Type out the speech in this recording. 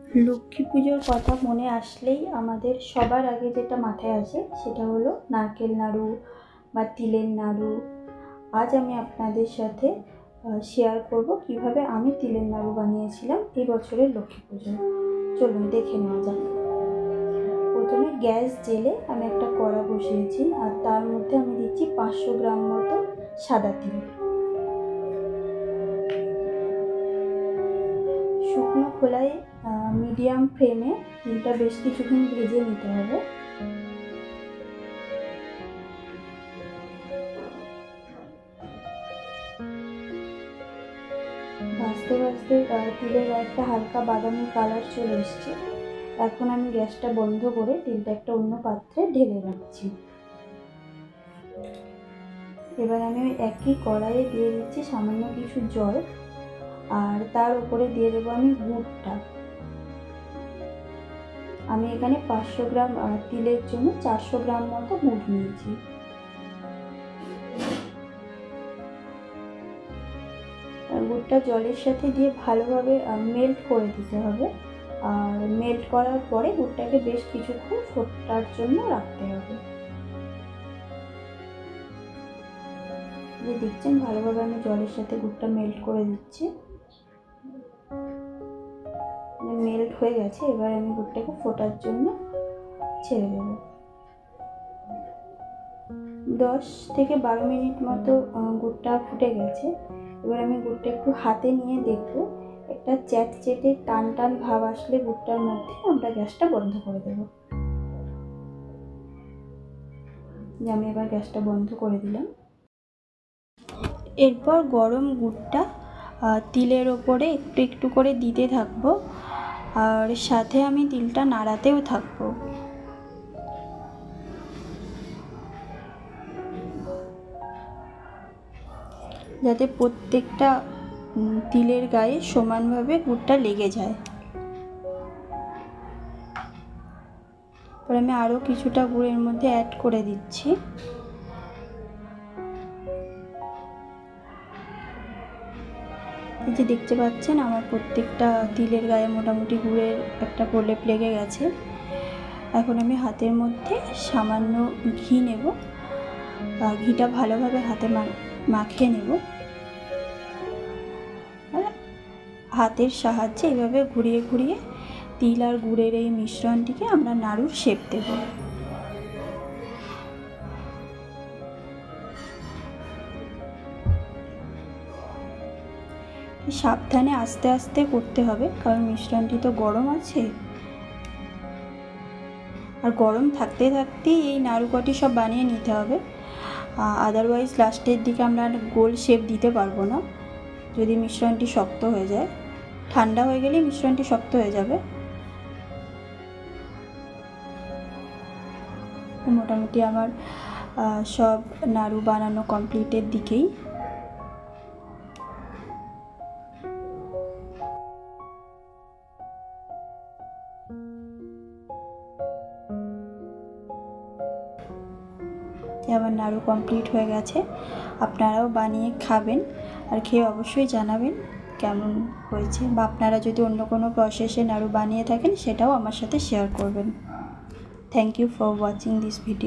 লক্ষ্মী পুজোর কথা মনে আসলেই আমাদের সবার আগে যেটা মাথায় আসে সেটা হলো নারকেল নাড়ু বা তিলের নাড়ু। আজ আমি আপনাদের সাথে শেয়ার করব কিভাবে আমি তিলের নাড়ু বানিয়েছিলাম এই বছরের লক্ষ্মী পুজোয়। চলুন দেখে নেওয়া যাক। প্রথমে গ্যাস জেলে আমি একটা কড়া বসিয়েছি আর তার মধ্যে আমি দিচ্ছি 500 গ্রাম মতো সাদা তিল। শুকনো খোলায় মিডিয়াম ফ্লেমে তিলটা বেশ কিছুক্ষণ ভেজে নিতে হবে। ভাজতে ভাজতে তিলের একটা হালকা বাদামি কালার চলে এসছে। এখন আমি গ্যাসটা বন্ধ করে তিলটা একটা অন্য পাত্রে ঢেলে রাখছি। এবার আমি একই কড়াইয়ে দিয়ে দিচ্ছি সামান্য কিছু জল আর তার উপরে দিয়ে দেবো আমি গুড়টা। আমি এখানে 500 গ্রাম তিলের জন্য 400 গ্রাম মতো গুড় নিয়েছি। গুড়টা জলের সাথে দিয়ে ভালোভাবে মেল্ট করে দিতে হবে আর মেল্ট করার পরে গুড়টাকে বেশ কিছুক্ষণ ফোটার জন্য রাখতে হবে। যে দেখছেন ভালোভাবে আমি জলের সাথে গুড়টা মেল্ট করে দিচ্ছি। মেল্ট হয়ে গেছে, এবার আমি গুড়টাকে ফোটার জন্য ছেড়ে দেব। 10 থেকে 12 মিনিট মতো গুড়টা ফুটে গেছে। এবার আমি গুড়টা একটু হাতে নিয়ে দেখবো, একটা চ্যাটচেটে টান টান ভাব আসলে গুড়টার মধ্যে আমরা গ্যাসটা বন্ধ করে দেব। আমি এবার গ্যাসটা বন্ধ করে দিলাম। এরপর গরম গুড়টা তিলের ওপরে একটু একটু করে দিতে থাকবো আর সাথে আমি তিলটা নাড়াতেও থাকবো। যাতে প্রত্যেকটা তিলের গায়ে সমানভাবে গুড়টা লেগে যায়। এবার আমি আরও কিছুটা গুড়ের মধ্যে অ্যাড করে দিচ্ছি। এই যে দেখতে পাচ্ছেন আমার প্রত্যেকটা তিলের গায়ে মোটামুটি গুড়ের একটা প্রলেপ লেগে গেছে। এখন আমি হাতের মধ্যে সামান্য ঘি নেব, ঘিটা ভালোভাবে হাতে মাখিয়ে নেব আর হাতের সাহায্যে এভাবে ঘুরিয়ে ঘুরিয়ে তিল আর গুড়ের এই মিশ্রণটিকে আমরা নাড়ুর শেপ দেব। সাবধানে আস্তে আস্তে করতে হবে, কারণ মিশ্রণটি তো গরম আছে আর গরম থাকতে থাকতেই এই নাড়ুকটি সব বানিয়ে নিতে হবে। আদারওয়াইজ লাস্টের দিকে আমরা গোল শেপ দিতে পারবো না যদি মিশ্রণটি শক্ত হয়ে যায়। ঠান্ডা হয়ে গেলেই মিশ্রণটি শক্ত হয়ে যাবে। মোটামুটি আমার সব নাড়ু বানানো কমপ্লিটের দিকেই। আমার নাড়ু কমপ্লিট হয়ে গেছে। আপনারাও বানিয়ে খাবেন আর খেয়ে অবশ্যই জানাবেন কেমন হয়েছে, বা আপনারা যদি অন্য কোনো প্রসেসে নাড়ু বানিয়ে থাকেন সেটাও আমার সাথে শেয়ার করবেন। Thank you for watching this video.